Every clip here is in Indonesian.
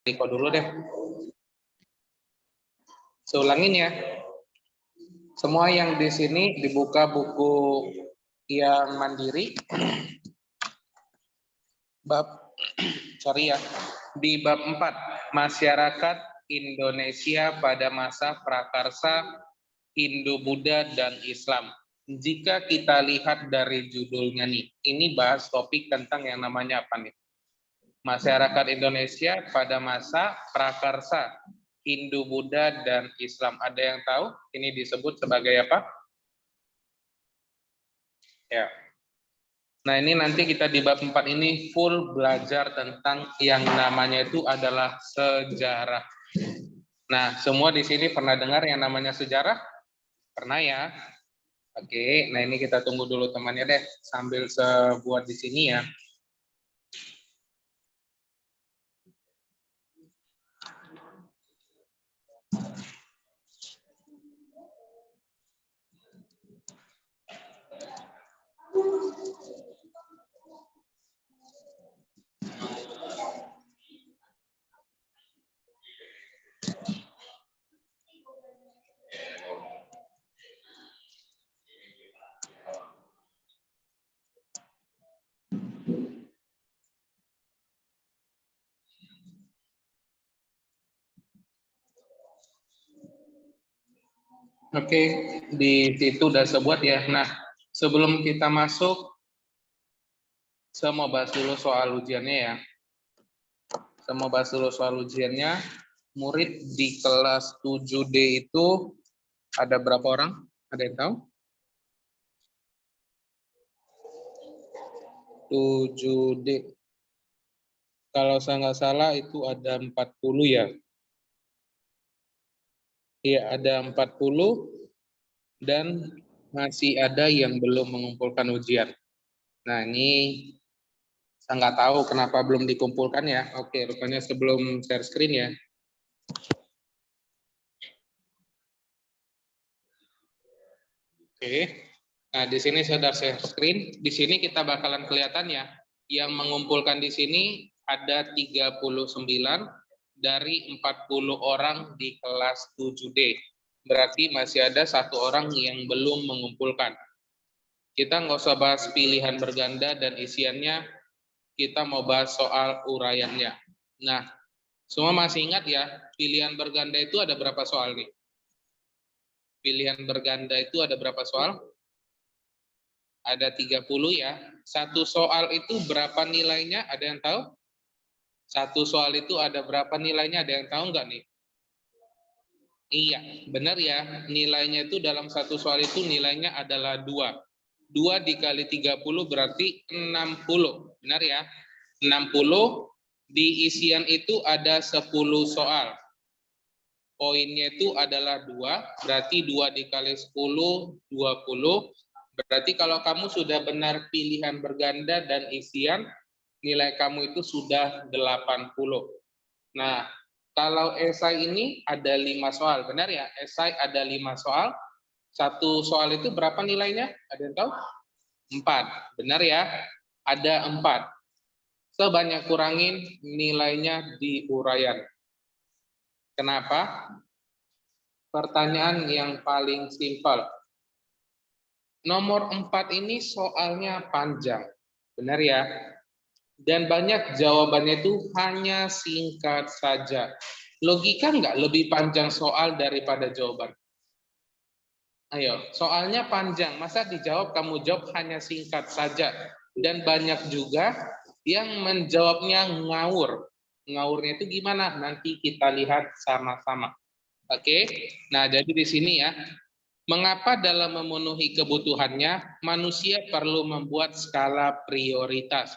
Riko dulu deh. Saya ulangin ya. Semua yang di sini dibuka buku yang mandiri. Bab sorry ya. Di bab 4, masyarakat Indonesia pada masa prakarsa Hindu-Buddha dan Islam. Jika kita lihat dari judulnya nih, ini bahas topik tentang yang namanya apa nih? Masyarakat Indonesia pada masa prakarsa Hindu-Buddha dan Islam. Ada yang tahu ini disebut sebagai apa? Ya. Nah, ini nanti kita di bab 4 ini full belajar tentang yang namanya itu adalah sejarah. Nah, semua di sini pernah dengar yang namanya sejarah? Pernah ya? Oke, nah ini kita tunggu dulu temannya deh sambil buat di sini ya. Oke, di situ udah sebuat ya. Nah, sebelum kita masuk, saya mau bahas dulu soal ujiannya ya. Saya mau bahas dulu soal ujiannya. Murid di kelas 7D itu ada berapa orang? Ada yang tahu? 7D. Kalau saya nggak salah itu ada 40 ya. Iya, ada 40 dan masih ada yang belum mengumpulkan ujian. Nah, ini saya nggak tahu kenapa belum dikumpulkan ya. Oke, rupanya sebelum share screen ya. Oke. Nah, di sini saya sudah share screen. Di sini kita bakalan kelihatan ya. Yang mengumpulkan di sini ada 39 dari 40 orang di kelas 7D. Berarti masih ada satu orang yang belum mengumpulkan. Kita nggak usah bahas pilihan berganda dan isiannya, kita mau bahas soal uraiannya. Nah, semua masih ingat ya, pilihan berganda itu ada berapa soal nih? Pilihan berganda itu ada berapa soal? Ada 30 ya. Satu soal itu berapa nilainya? Ada yang tahu? Satu soal itu ada berapa nilainya? Ada yang tahu nggak nih? Iya, benar ya. Nilainya itu dalam satu soal itu nilainya adalah 2. 2 dikali 30 berarti 60. Benar ya? 60. Di isian itu ada 10 soal. Poinnya itu adalah 2. Berarti 2 dikali 10, 20. Berarti kalau kamu sudah benar pilihan berganda dan isian, nilai kamu itu sudah 80. Nah, kalau esai ini ada 5 soal, benar ya? Esai ada 5 soal. Satu soal itu berapa nilainya? Ada yang tahu? 4. Benar ya? Ada 4. Sebanyak kurangin nilainya di uraian. Kenapa? Pertanyaan yang paling simpel. Nomor 4 ini soalnya panjang. Benar ya? Dan banyak jawabannya itu hanya singkat saja. Logika nggak lebih panjang soal daripada jawaban? Ayo, soalnya panjang. Masa dijawab kamu jawab hanya singkat saja? Dan banyak juga yang menjawabnya ngawur. Ngawurnya itu gimana? Nanti kita lihat sama-sama. Oke, nah jadi di sini ya. Mengapa dalam memenuhi kebutuhannya manusia perlu membuat skala prioritas?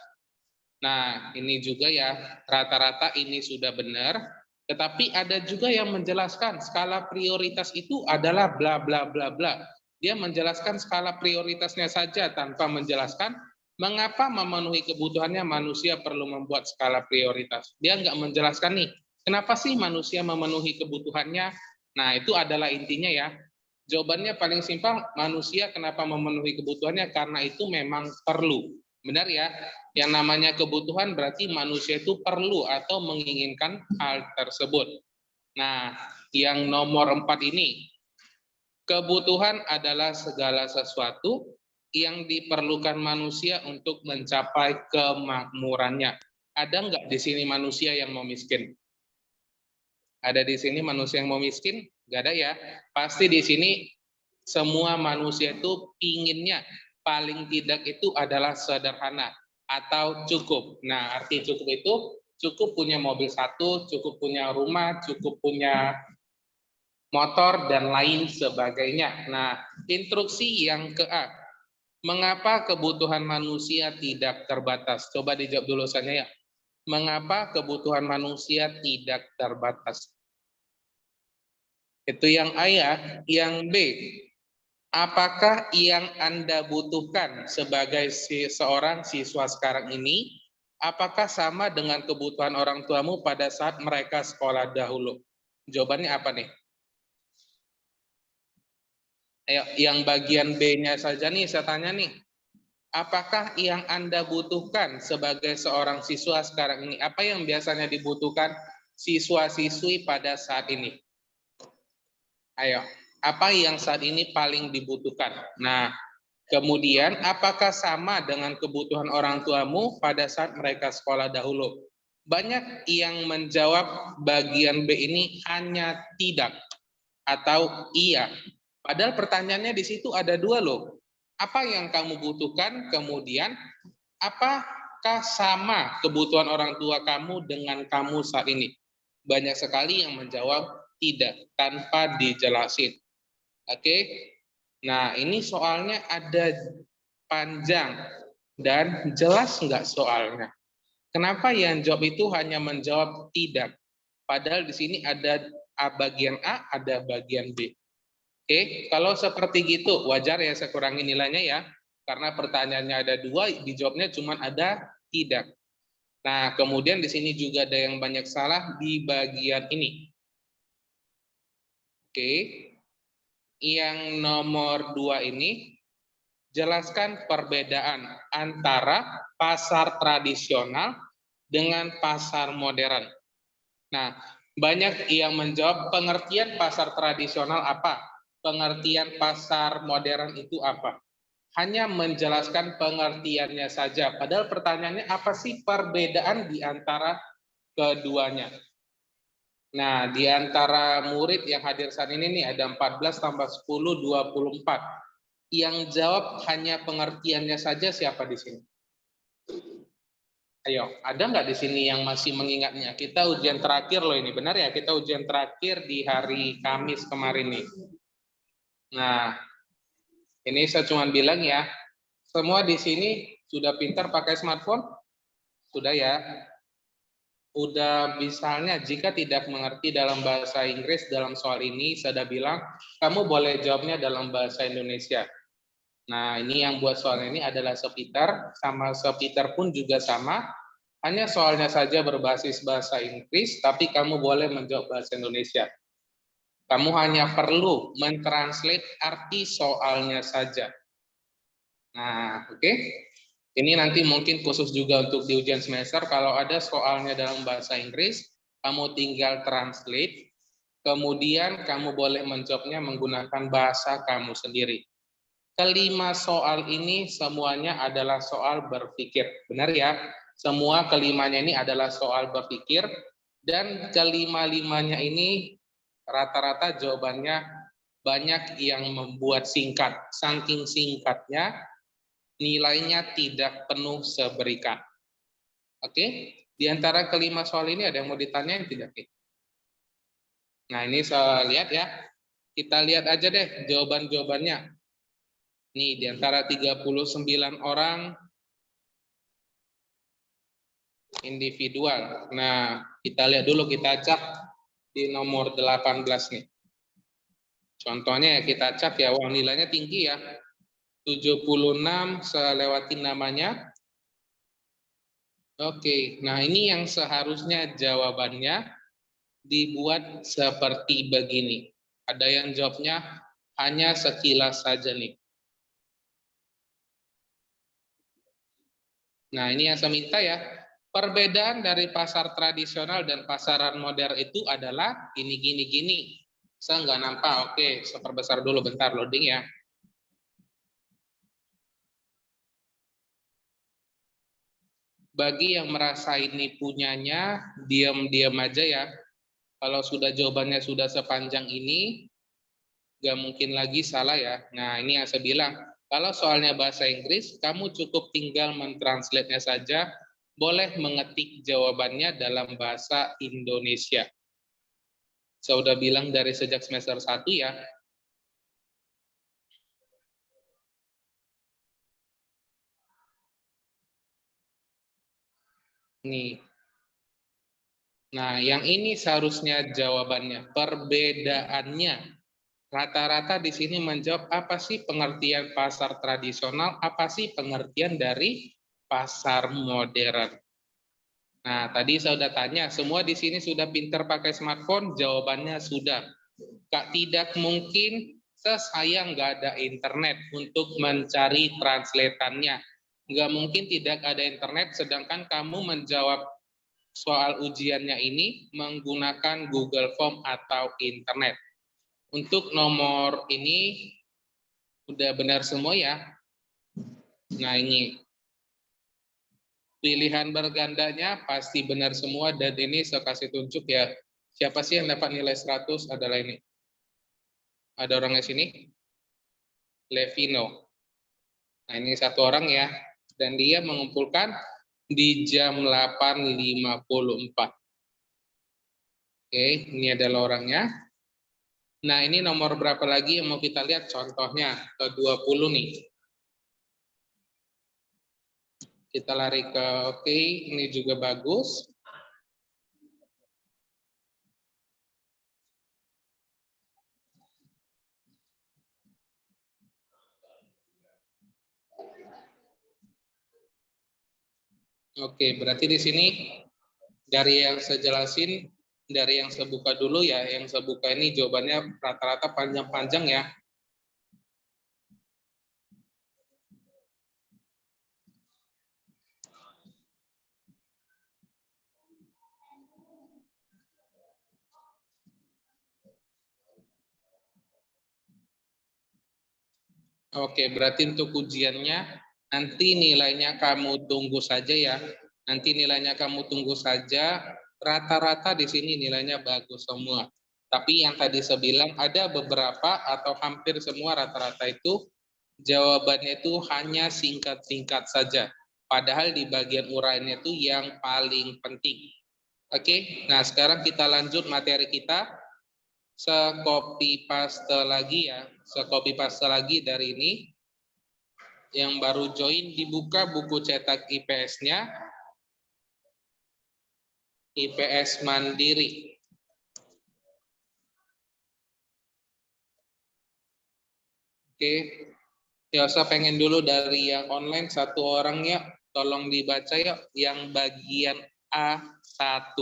Nah, ini juga ya, rata-rata ini sudah benar, tetapi ada juga yang menjelaskan skala prioritas itu adalah bla bla bla bla. Dia menjelaskan skala prioritasnya saja tanpa menjelaskan mengapa memenuhi kebutuhannya manusia perlu membuat skala prioritas. Dia nggak menjelaskan nih, kenapa sih manusia memenuhi kebutuhannya? Nah, itu adalah intinya ya. Jawabannya paling simpel, manusia kenapa memenuhi kebutuhannya? Karena itu memang perlu. Benar ya? Yang namanya kebutuhan berarti manusia itu perlu atau menginginkan hal tersebut. Nah, yang nomor 4 ini, kebutuhan adalah segala sesuatu yang diperlukan manusia untuk mencapai kemakmurannya. Ada nggak di sini manusia yang mau miskin? Ada di sini manusia yang mau miskin? Nggak ada ya. Pasti di sini semua manusia itu pinginnya paling tidak itu adalah sederhana atau cukup. Nah, arti cukup itu cukup punya mobil satu, cukup punya rumah, cukup punya motor, dan lain sebagainya. Nah, instruksi yang ke A. Mengapa kebutuhan manusia tidak terbatas? Coba dijawab dulu saja ya. Mengapa kebutuhan manusia tidak terbatas? Itu yang A ya. Yang B. Apakah yang Anda butuhkan sebagai seorang siswa sekarang ini, apakah sama dengan kebutuhan orang tuamu pada saat mereka sekolah dahulu? Jawabannya apa nih? Ayo, yang bagian B-nya saja nih saya tanya nih. Apakah yang Anda butuhkan sebagai seorang siswa sekarang ini? Apa yang biasanya dibutuhkan siswa-siswi pada saat ini? Ayo, apa yang saat ini paling dibutuhkan? Nah, kemudian apakah sama dengan kebutuhan orang tuamu pada saat mereka sekolah dahulu? Banyak yang menjawab bagian B ini hanya tidak atau iya. Padahal pertanyaannya di situ ada dua loh. Apa yang kamu butuhkan, kemudian apakah sama kebutuhan orang tua kamu dengan kamu saat ini? Banyak sekali yang menjawab tidak, tanpa dijelasin. Oke, nah ini soalnya ada panjang dan jelas nggak soalnya. Kenapa yang jawab itu hanya menjawab tidak? Padahal di sini ada bagian A, ada bagian B. Oke, kalau seperti gitu wajar ya saya kurangi nilainya ya, karena pertanyaannya ada dua, dijawabnya cuma ada tidak. Nah, kemudian di sini juga ada yang banyak salah di bagian ini. Oke, yang nomor 2 ini, jelaskan perbedaan antara pasar tradisional dengan pasar modern. Nah, banyak yang menjawab pengertian pasar tradisional apa? Pengertian pasar modern itu apa? Hanya menjelaskan pengertiannya saja. Padahal pertanyaannya apa sih perbedaan di antara keduanya? Nah, di antara murid yang hadir saat ini nih ada 14 tambah 10, 24. Yang jawab hanya pengertiannya saja siapa di sini? Ayo, ada nggak di sini yang masih mengingatnya? Kita ujian terakhir loh ini, benar ya? Kita ujian terakhir di hari Kamis kemarin nih. Nah, ini saya cuma bilang ya, semua di sini sudah pintar pakai smartphone? Sudah ya? Udah misalnya jika tidak mengerti dalam bahasa Inggris dalam soal ini, saya sudah bilang, kamu boleh jawabnya dalam bahasa Indonesia. Nah, ini yang buat soal ini adalah Sopeter, sama Sopeter pun juga sama, hanya soalnya saja berbasis bahasa Inggris, tapi kamu boleh menjawab bahasa Indonesia. Kamu hanya perlu mentranslate arti soalnya saja. Nah, oke. Ini nanti mungkin khusus juga untuk di ujian semester, kalau ada soalnya dalam bahasa Inggris, kamu tinggal translate, kemudian kamu boleh menjawabnya menggunakan bahasa kamu sendiri. Kelima soal ini semuanya adalah soal berpikir. Benar ya? Semua kelimanya ini adalah soal berpikir, dan kelima-limanya ini rata-rata jawabannya banyak yang membuat singkat. Saking singkatnya, nilainya tidak penuh seberikan. Oke? Di antara kelima soal ini ada yang mau ditanyain tidak? Nah, ini saya lihat ya. Kita lihat aja deh jawaban-jawabannya. Nih, di antara 39 orang individual. Nah, kita lihat dulu, kita cek di nomor 18 nih. Contohnya ya kita cek ya, wah nilainya tinggi ya. 76 saya lewatin namanya. Oke, nah ini yang seharusnya jawabannya dibuat seperti begini. Ada yang jawabnya hanya sekilas saja nih. Nah, ini yang saya minta ya. Perbedaan dari pasar tradisional dan pasaran modern itu adalah gini. Saya nggak nampak. Oke, saya perbesar dulu bentar loading ya. Bagi yang merasa ini punyanya, diam-diam aja ya. Kalau sudah jawabannya sudah sepanjang ini, nggak mungkin lagi salah ya. Nah, ini yang saya bilang. Kalau soalnya bahasa Inggris, kamu cukup tinggal mentranslate-nya saja, boleh mengetik jawabannya dalam bahasa Indonesia. Saya udah bilang dari sejak semester 1 ya. Nih. Nah, yang ini seharusnya jawabannya. Perbedaannya. Rata-rata di sini menjawab apa sih pengertian pasar tradisional, apa sih pengertian dari pasar modern. Nah, tadi saya sudah tanya, semua di sini sudah pintar pakai smartphone? Jawabannya sudah. Kak, tidak mungkin saya nggak ada internet untuk mencari translatannya. Nggak mungkin tidak ada internet, sedangkan kamu menjawab soal ujiannya ini menggunakan Google Form atau internet. Untuk nomor ini udah benar semua ya. Nah, ini pilihan bergandanya pasti benar semua, dan ini saya kasih tunjuk ya. Siapa sih yang dapat nilai 100 adalah ini? Ada orangnya sini? Levino. Nah, ini satu orang ya. Dan dia mengumpulkan di jam 8.54. Oke, ini adalah orangnya. Nah, ini nomor berapa lagi yang mau kita lihat contohnya? Ke 20 nih. Kita lari ke oke, ini juga bagus. Oke, berarti di sini dari yang saya jelasin, dari yang saya buka dulu ya, yang saya buka ini jawabannya rata-rata panjang-panjang ya. Oke, berarti untuk ujiannya nanti nilainya kamu tunggu saja ya. Nanti nilainya kamu tunggu saja. Rata-rata di sini nilainya bagus semua. Tapi yang tadi saya bilang ada beberapa atau hampir semua rata-rata itu jawabannya itu hanya singkat-singkat saja. Padahal di bagian uraiannya itu yang paling penting. Oke, nah sekarang kita lanjut materi kita. Copy paste lagi ya, copy paste lagi dari ini. Yang baru join dibuka buku cetak IPS-nya, IPS Mandiri. Oke, ya saya pengen dulu dari yang online satu orang ya, tolong dibaca ya, yang bagian A1.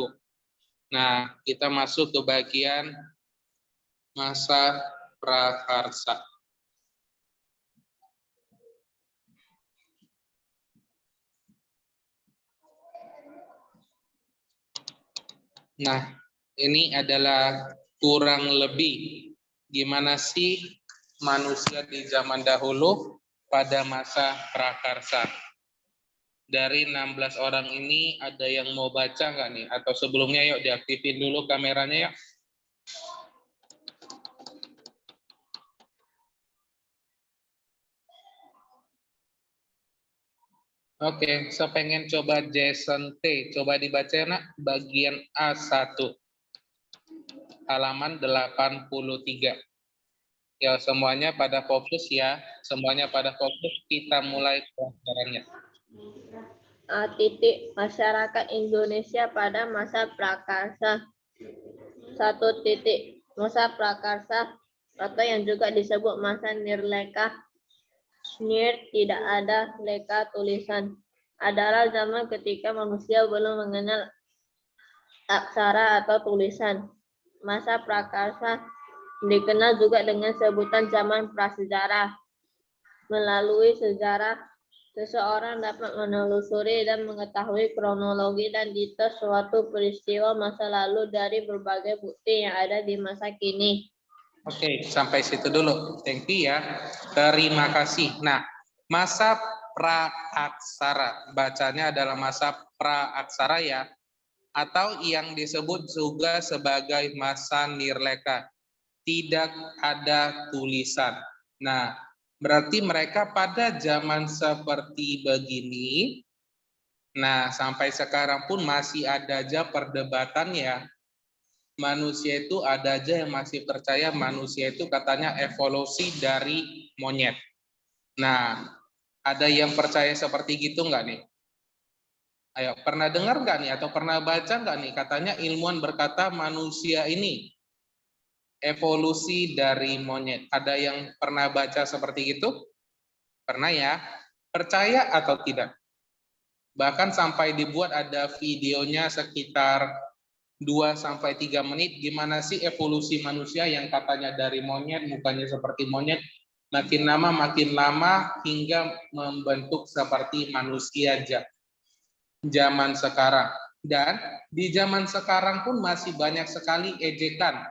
Nah, kita masuk ke bagian masa prakarsa. Nah, ini adalah kurang lebih gimana sih manusia di zaman dahulu pada masa prakarsa. Dari 16 orang ini ada yang mau baca nggak nih? Atau sebelumnya yuk diaktifin dulu kameranya yuk. Oke, saya pengen coba Jason T. Coba dibaca ya nak, bagian A1. Halaman 83. Ya, semuanya pada fokus ya. Semuanya pada fokus, kita mulai pelajarannya. Titik masyarakat Indonesia pada masa prakarsa. 1. Titik masa prakarsa atau yang juga disebut masa nirleka. Nir tidak ada leka tulisan. Adalah zaman ketika manusia belum mengenal aksara atau tulisan. Masa prakarsa dikenal juga dengan sebutan zaman prasejarah. Melalui sejarah Seseorang dapat menelusuri dan mengetahui kronologi dan detail suatu peristiwa masa lalu dari berbagai bukti yang ada di masa kini. Oke, sampai situ dulu. Thank you ya. Terima kasih. Nah, masa praaksara. Bacanya adalah masa praaksara ya. Atau yang disebut juga sebagai masa nirleka. Tidak ada tulisan. Nah, berarti mereka pada zaman seperti begini, nah sampai sekarang pun masih ada aja perdebatan ya. Manusia itu ada aja yang masih percaya manusia itu katanya evolusi dari monyet. Nah, ada yang percaya seperti gitu nggak nih? Ayo, pernah dengar nggak nih atau pernah baca nggak nih? Katanya ilmuwan berkata manusia ini evolusi dari monyet. Ada yang pernah baca seperti itu? Pernah ya? Percaya atau tidak? Bahkan sampai dibuat ada videonya sekitar 2-3 menit gimana sih evolusi manusia yang katanya dari monyet, mukanya seperti monyet, makin lama hingga membentuk seperti manusia zaman sekarang. Dan di zaman sekarang pun masih banyak sekali ejekan.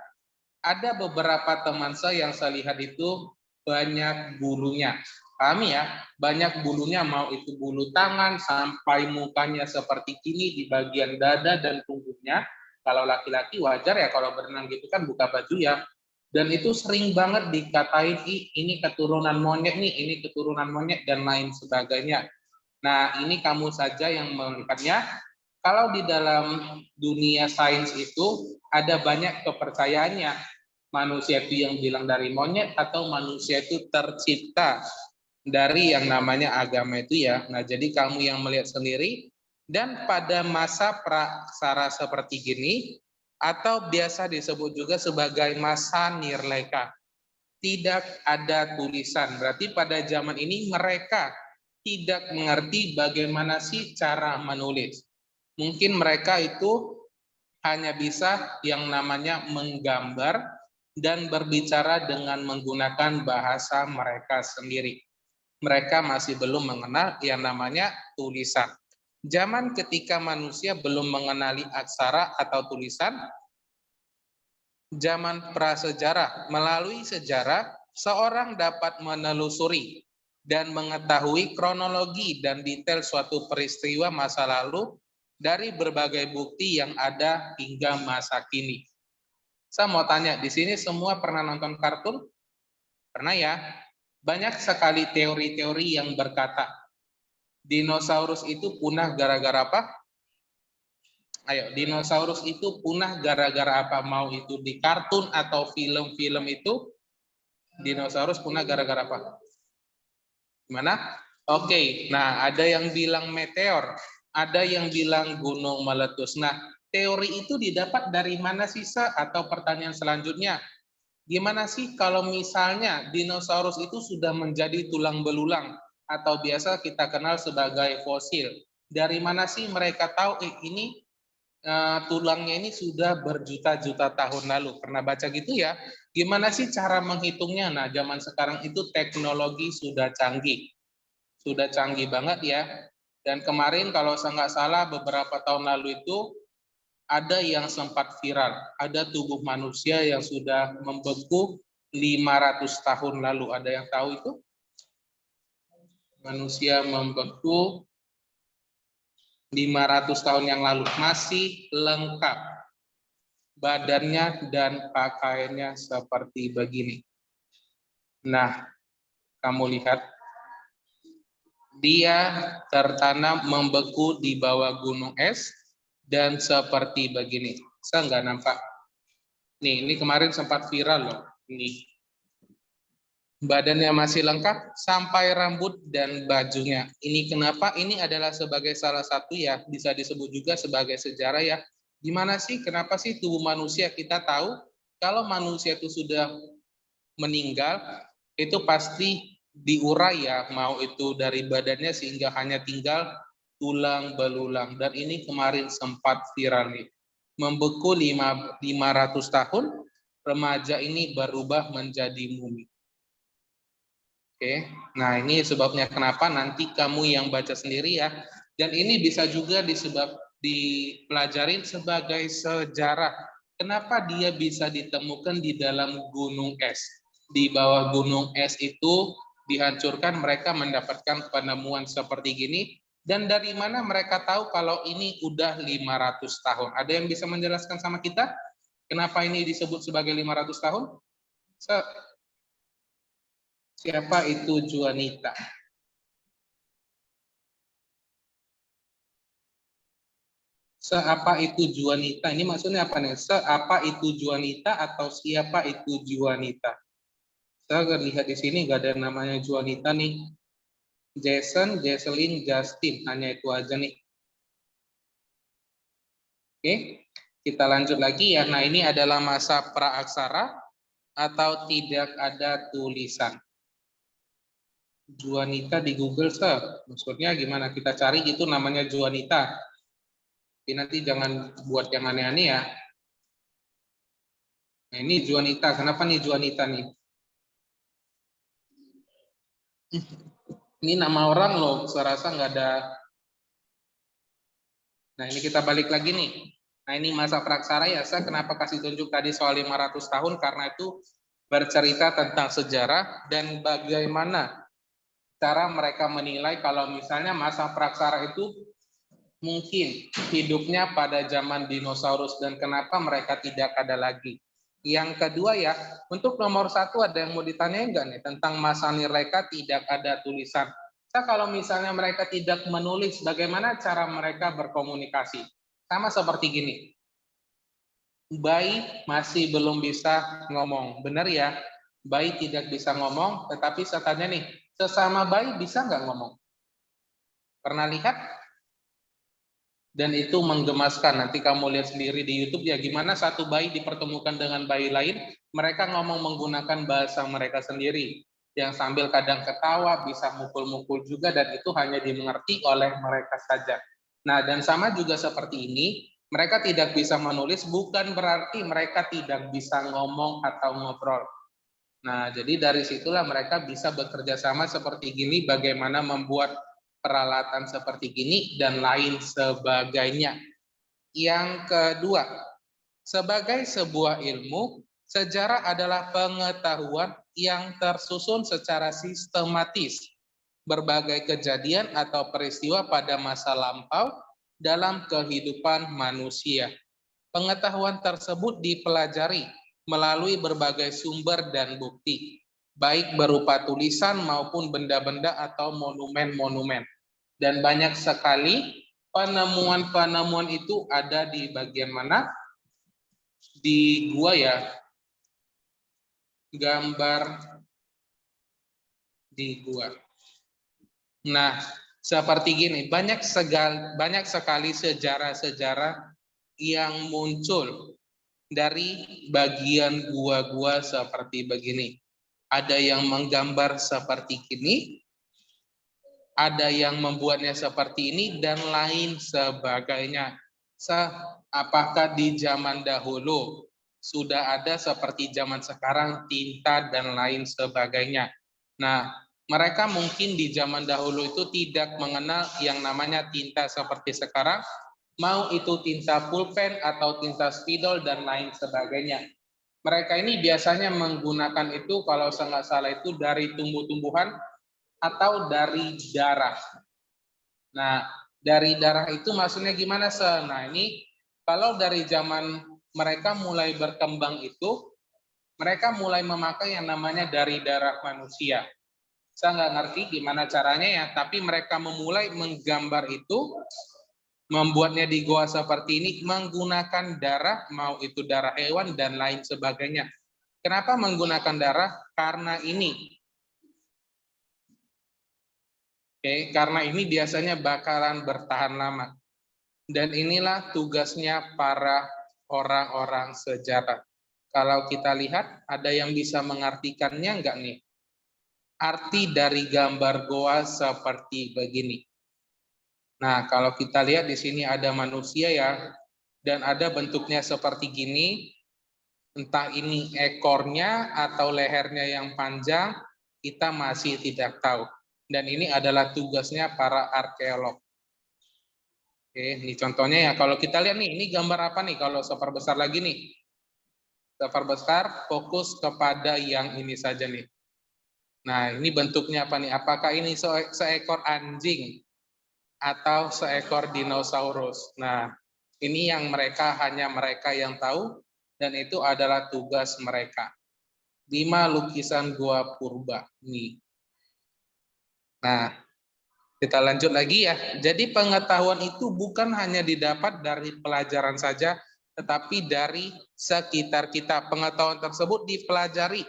Ada beberapa teman saya yang saya lihat itu banyak bulunya. Kami ya, banyak bulunya, mau itu bulu tangan sampai mukanya seperti ini di bagian dada dan punggungnya. Kalau laki-laki wajar ya kalau berenang gitu kan buka baju ya. Dan itu sering banget dikatain, ini keturunan monyet nih, ini keturunan monyet dan lain sebagainya. Nah, ini kamu saja yang mengangkatnya. Kalau di dalam dunia sains itu ada banyak kepercayaannya. Manusia itu yang bilang dari monyet atau manusia itu tercipta dari yang namanya agama itu ya. Nah, jadi kamu yang melihat sendiri dan pada masa praksara seperti gini atau biasa disebut juga sebagai masa nirleka. Tidak ada tulisan. Berarti pada zaman ini mereka tidak mengerti bagaimana sih cara menulis. Mungkin mereka itu hanya bisa yang namanya menggambar dan berbicara dengan menggunakan bahasa mereka sendiri. Mereka masih belum mengenal yang namanya tulisan. Zaman ketika manusia belum mengenali aksara atau tulisan, zaman prasejarah, melalui sejarah, seorang dapat menelusuri dan mengetahui kronologi dan detail suatu peristiwa masa lalu dari berbagai bukti yang ada hingga masa kini. Saya mau tanya, di sini semua pernah nonton kartun? Pernah ya? Banyak sekali teori-teori yang berkata, dinosaurus itu punah gara-gara apa? Ayo, dinosaurus itu punah gara-gara apa? Mau itu di kartun atau film-film itu, dinosaurus punah gara-gara apa? Gimana? Oke, nah ada yang bilang meteor, ada yang bilang gunung meletus. Nah, teori itu didapat dari mana sih, atau pertanyaan selanjutnya, gimana sih kalau misalnya dinosaurus itu sudah menjadi tulang belulang atau biasa kita kenal sebagai fosil? Dari mana sih mereka tahu ini tulangnya ini sudah berjuta-juta tahun lalu? Pernah baca gitu ya? Gimana sih cara menghitungnya? Nah, zaman sekarang itu teknologi sudah canggih. Sudah canggih banget ya. Dan kemarin kalau saya nggak salah beberapa tahun lalu itu ada yang sempat viral. Ada tubuh manusia yang sudah membeku 500 tahun lalu. Ada yang tahu itu? Manusia membeku 500 tahun yang lalu. Masih lengkap. Badannya dan pakaiannya seperti begini. Nah, kamu lihat. Dia tertanam membeku di bawah gunung es dan seperti begini. Saya nggak nampak. Nih, ini kemarin sempat viral loh. Ini badannya masih lengkap sampai rambut dan bajunya. Ini kenapa? Ini adalah sebagai salah satu ya, bisa disebut juga sebagai sejarah ya. Gimana sih, kenapa sih tubuh manusia kita tahu kalau manusia itu sudah meninggal, itu pasti diurai ya, mau itu dari badannya sehingga hanya tinggal tulang belulang. Dan ini kemarin sempat viral nih. Membeku 500 tahun, remaja ini berubah menjadi mumi. Oke, nah ini sebabnya kenapa nanti kamu yang baca sendiri ya. Dan ini bisa juga dipelajarin sebagai sejarah. Kenapa dia bisa ditemukan di dalam gunung es? Di bawah gunung es itu dihancurkan, mereka mendapatkan penemuan seperti gini. Dan dari mana mereka tahu kalau ini udah 500 tahun? Ada yang bisa menjelaskan sama kita? Kenapa ini disebut sebagai 500 tahun? Siapa itu Juanita? Seapa itu Juanita? Ini maksudnya apa nih? Seapa itu Juanita atau siapa itu Juanita? Saya lihat di sini nggak ada namanya Juanita nih. Jason, Jesselyn, Justin, hanya itu aja nih. Oke, kita lanjut lagi ya. Nah, ini adalah masa praaksara atau tidak ada tulisan. Juanita di Google, Sir. Maksudnya gimana? Kita cari gitu namanya Juanita. Tapi nanti jangan buat yang aneh-aneh ya. Nah, ini Juanita. Kenapa nih Juanita nih? Ini nama orang loh, saya rasa nggak ada. Nah, ini kita balik lagi nih. Nah, ini masa praksara ya. Saya kenapa kasih tunjuk tadi soal 500 tahun? Karena itu bercerita tentang sejarah dan bagaimana cara mereka menilai kalau misalnya masa praksara itu mungkin hidupnya pada zaman dinosaurus dan kenapa mereka tidak ada lagi. Yang kedua ya, untuk nomor 1 ada yang mau ditanyain nggak nih tentang masa Nirleka tidak ada tulisan. Nah, kalau misalnya mereka tidak menulis, bagaimana cara mereka berkomunikasi? Sama seperti gini, bayi masih belum bisa ngomong, benar ya? Bayi tidak bisa ngomong, tetapi saya tanya nih, sesama bayi bisa nggak ngomong? Pernah lihat? Dan itu menggemaskan. Nanti kamu lihat sendiri di YouTube ya, gimana satu bayi dipertemukan dengan bayi lain, mereka ngomong menggunakan bahasa mereka sendiri, yang sambil kadang ketawa, bisa mukul-mukul juga, dan itu hanya dimengerti oleh mereka saja. Nah, dan sama juga seperti ini, mereka tidak bisa menulis, bukan berarti mereka tidak bisa ngomong atau ngobrol. Nah, jadi dari situlah mereka bisa bekerja sama seperti gini, bagaimana membuat peralatan seperti gini, dan lain sebagainya. Yang kedua, sebagai sebuah ilmu, sejarah adalah pengetahuan yang tersusun secara sistematis, berbagai kejadian atau peristiwa pada masa lampau dalam kehidupan manusia. Pengetahuan tersebut dipelajari melalui berbagai sumber dan bukti, baik berupa tulisan maupun benda-benda atau monumen-monumen. Dan banyak sekali penemuan-penemuan itu ada di bagian mana? Di gua ya, gambar di gua. Nah, seperti gini, banyak sekali sejarah-sejarah yang muncul dari bagian gua-gua seperti begini. Ada yang menggambar seperti ini, ada yang membuatnya seperti ini, dan lain sebagainya. Apakah di zaman dahulu sudah ada seperti zaman sekarang tinta dan lain sebagainya? Nah, mereka mungkin di zaman dahulu itu tidak mengenal yang namanya tinta seperti sekarang, mau itu tinta pulpen atau tinta spidol dan lain sebagainya. Mereka ini biasanya menggunakan itu kalau saya nggak salah itu dari tumbuh-tumbuhan atau dari darah. Nah, dari darah itu maksudnya gimana, Sir? Nah, ini kalau dari zaman mereka mulai berkembang itu, mereka mulai memakai yang namanya dari darah manusia. Saya nggak ngerti gimana caranya ya, tapi mereka memulai menggambar itu, membuatnya di goa seperti ini menggunakan darah, mau itu darah hewan dan lain sebagainya. Kenapa menggunakan darah? Karena ini. Oke, karena ini biasanya bakalan bertahan lama. Dan inilah tugasnya para orang-orang sejarah. Kalau kita lihat, ada yang bisa mengartikannya enggak nih? Arti dari gambar goa seperti begini. Nah, kalau kita lihat di sini ada manusia ya, dan ada bentuknya seperti gini, entah ini ekornya atau lehernya yang panjang, kita masih tidak tahu. Dan ini adalah tugasnya para arkeolog. Oke, ini contohnya ya. Kalau kita lihat nih, ini gambar apa nih kalau seperbesar lagi nih? Seperbesar fokus kepada yang ini saja nih. Nah, ini bentuknya apa nih? Apakah ini seekor anjing atau seekor dinosaurus? Nah, ini yang hanya mereka yang tahu, dan itu adalah tugas mereka. 5 lukisan gua purba nih. Nah, kita lanjut lagi ya. Jadi pengetahuan itu bukan hanya didapat dari pelajaran saja, tetapi dari sekitar kita. Pengetahuan tersebut dipelajari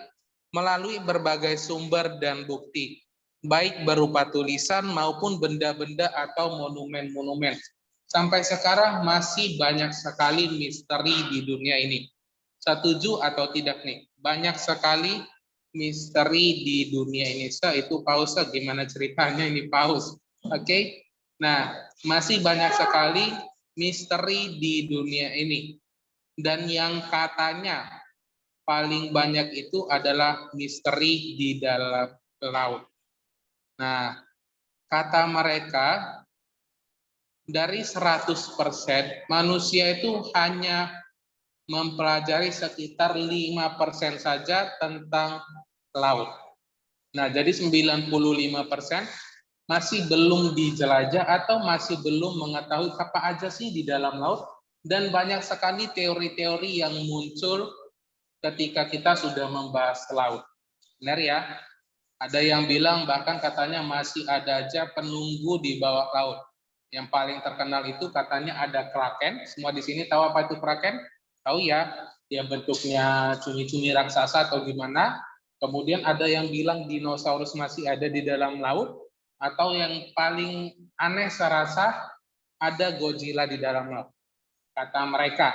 melalui berbagai sumber dan bukti, baik berupa tulisan maupun benda-benda atau monumen-monumen. Sampai sekarang masih banyak sekali misteri di dunia ini. Setuju atau tidak nih? Banyak sekali misteri di dunia ini. Itu Paus, gimana ceritanya ini Paus? Oke. Nah, masih banyak sekali misteri di dunia ini. Dan yang katanya paling banyak itu adalah misteri di dalam laut. Nah, kata mereka dari 100% manusia itu hanya mempelajari sekitar 5% saja tentang laut. Nah, jadi 95% masih belum dijelajah atau masih belum mengetahui apa aja sih di dalam laut, dan banyak sekali teori-teori yang muncul ketika kita sudah membahas laut. Benar ya? Ada yang bilang bahkan katanya masih ada aja penunggu di bawah laut. Yang paling terkenal itu katanya ada kraken. Semua di sini tahu apa itu kraken? Tahu ya? Dia bentuknya cumi-cumi raksasa atau gimana? Kemudian ada yang bilang dinosaurus masih ada di dalam laut. Atau yang paling aneh saya rasa ada Godzilla di dalam laut, kata mereka.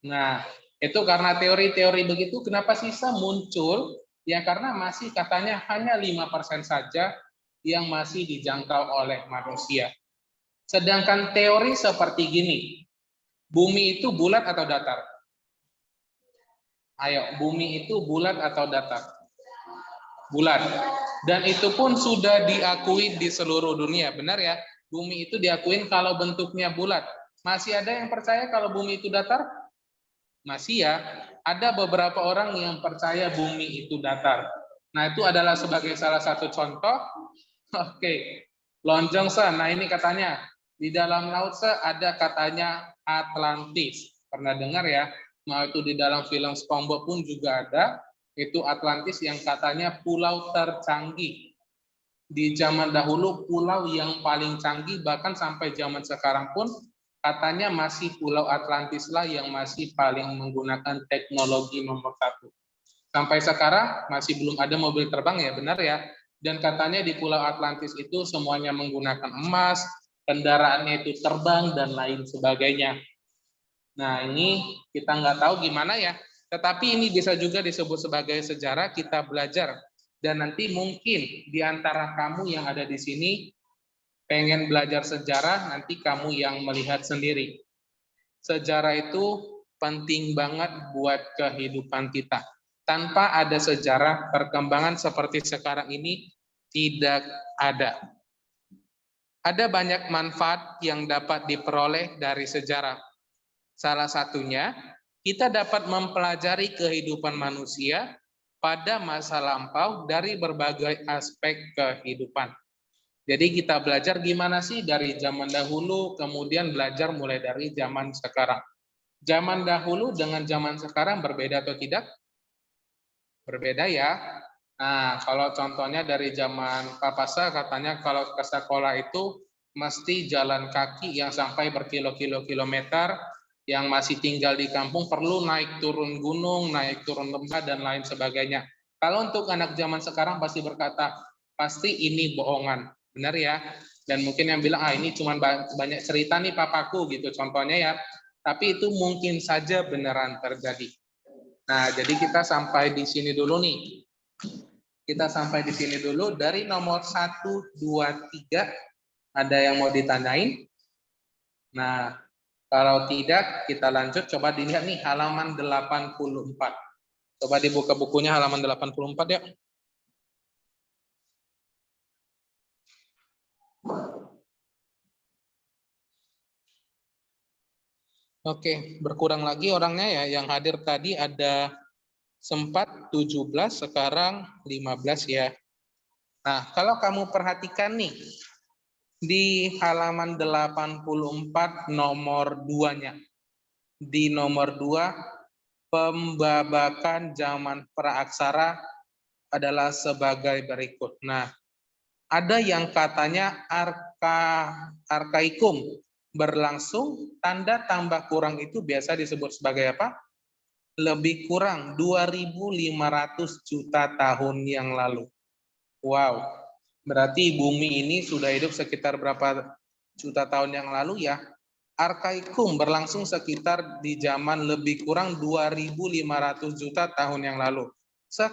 Nah, itu karena teori-teori begitu, kenapa sisa muncul? Ya karena masih katanya hanya 5% saja yang masih dijangkau oleh manusia. Sedangkan teori seperti gini, bumi itu bulat atau datar? Ayo, bumi itu bulat atau datar? Bulat. Dan itu pun sudah diakui di seluruh dunia, benar ya? Bumi itu diakuin kalau bentuknya bulat. Masih ada yang percaya kalau bumi itu datar? Masih ya. Ada beberapa orang yang percaya bumi itu datar. Nah, itu adalah sebagai salah satu contoh. Oke. Lonjong se. Nah, ini katanya di dalam laut se ada katanya Atlantis. Pernah dengar ya? Mau itu di dalam film SpongeBob pun juga ada. Itu Atlantis yang katanya pulau tercanggih. Di zaman dahulu pulau yang paling canggih, bahkan sampai zaman sekarang pun katanya masih pulau Atlantis lah yang masih paling menggunakan teknologi nomor 1. Sampai sekarang masih belum ada mobil terbang ya, benar ya. Dan katanya di pulau Atlantis itu semuanya menggunakan emas, kendaraannya itu terbang dan lain sebagainya. Nah, ini kita nggak tahu gimana ya. Tetapi ini bisa juga disebut sebagai sejarah, kita belajar. Dan nanti mungkin di antara kamu yang ada di sini pengen belajar sejarah, nanti kamu yang melihat sendiri. Sejarah itu penting banget buat kehidupan kita. Tanpa ada sejarah, perkembangan seperti sekarang ini tidak ada. Ada banyak manfaat yang dapat diperoleh dari sejarah. Salah satunya, kita dapat mempelajari kehidupan manusia pada masa lampau dari berbagai aspek kehidupan. Jadi kita belajar gimana sih dari zaman dahulu, kemudian belajar mulai dari zaman sekarang. Zaman dahulu dengan zaman sekarang berbeda atau tidak? Berbeda ya. Nah, kalau contohnya dari zaman Papasa katanya kalau ke sekolah itu mesti jalan kaki yang sampai berkilo-kilo-kilometer, yang masih tinggal di kampung perlu naik turun gunung, naik turun lembah, dan lain sebagainya. Kalau untuk anak zaman sekarang pasti berkata, pasti ini bohongan. Benar ya? Dan mungkin yang bilang, ini cuma banyak cerita nih papaku gitu contohnya ya. Tapi itu mungkin saja beneran terjadi. Nah, jadi kita sampai di sini dulu nih. Kita sampai di sini dulu. Dari nomor 1, 2, 3, ada yang mau ditanyain? Nah, kalau tidak, kita lanjut. Coba dilihat nih, halaman 84. Coba dibuka bukunya halaman 84 ya. Oke, berkurang lagi orangnya ya. Yang hadir tadi ada sempat 17, sekarang 15 ya. Nah, kalau kamu perhatikan nih, di halaman 84 nomor 2-nya. Di nomor 2, pembabakan zaman praaksara adalah sebagai berikut. Nah, ada yang katanya arkaikum berlangsung, tanda tambah kurang itu biasa disebut sebagai apa? Lebih kurang 2.500 juta tahun yang lalu. Wow, berarti bumi ini sudah hidup sekitar berapa juta tahun yang lalu ya? Arkaikum berlangsung sekitar di zaman lebih kurang 2.500 juta tahun yang lalu.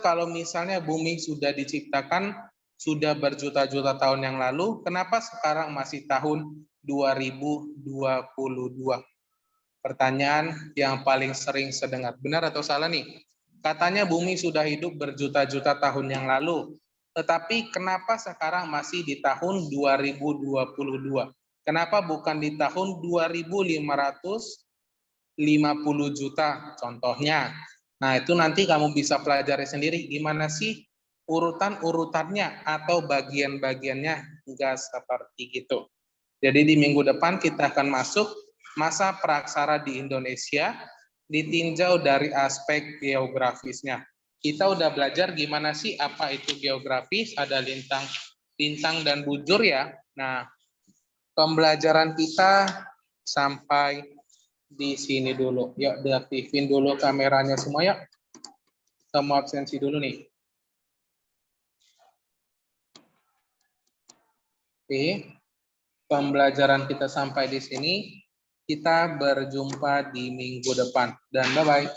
Kalau misalnya bumi sudah diciptakan sudah berjuta-juta tahun yang lalu, kenapa sekarang masih tahun 2022? Pertanyaan yang paling sering saya dengar. Benar atau salah nih? Katanya bumi sudah hidup berjuta-juta tahun yang lalu. Tetapi kenapa sekarang masih di tahun 2022? Kenapa bukan di tahun 2.550 juta contohnya? Nah, itu nanti kamu bisa pelajari sendiri gimana sih urutan-urutannya atau bagian-bagiannya, enggak seperti gitu. Jadi di minggu depan kita akan masuk masa praksara di Indonesia ditinjau dari aspek geografisnya. Kita udah belajar gimana sih apa itu geografis, ada lintang dan bujur ya. Nah, pembelajaran kita sampai di sini dulu. Yuk, deaktifin dulu kameranya semua ya. Kita mau absensi dulu nih. Oke. Pembelajaran kita sampai di sini. Kita berjumpa di minggu depan. Dan bye-bye.